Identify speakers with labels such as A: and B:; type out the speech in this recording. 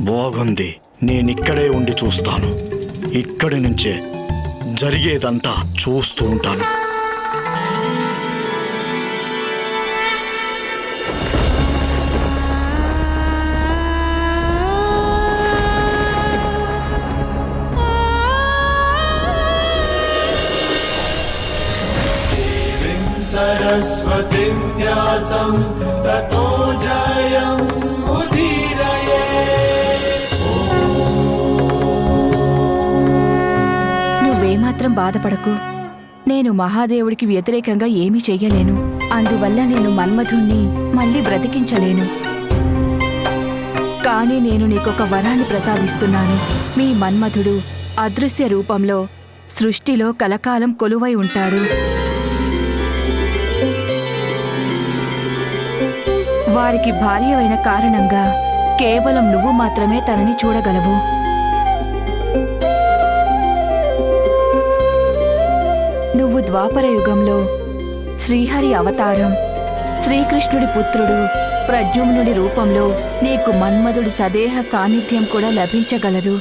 A: బాగుంది. నేనిక్కడే ఉండి చూస్తాను. ఇక్కడి నుంచే జరిగేదంతా చూస్తూ ఉంటాను.
B: सरस्वतीं व्यासं ततो जयम् उदीरये।
C: నువ్వేమాత్రం బాధపడకు. నేను మహాదేవుడికి వ్యతిరేకంగా ఏమీ చెయ్యలేను. అందువల్ల నేను మన్మధుణ్ణి మళ్ళీ బ్రతికించలేను. కానీ నేను నీకొక వరాన్ని ప్రసాదిస్తున్నాను. మీ మన్మధుడు అదృశ్య రూపంలో సృష్టిలో కలకాలం కొలువై ఉంటాడు. వారికి భార్య అయిన కారణంగా కేవలం నువ్వు మాత్రమే తనని చూడగలవు. నువ్వు ద్వాపర యుగంలో శ్రీహరి అవతారం, శ్రీకృష్ణుడి పుత్రుడు ప్రద్యుమ్నుడి రూపంలో నీకు మన్మధుడి సదేహ సాన్నిధ్యం కూడా లభించగలదు.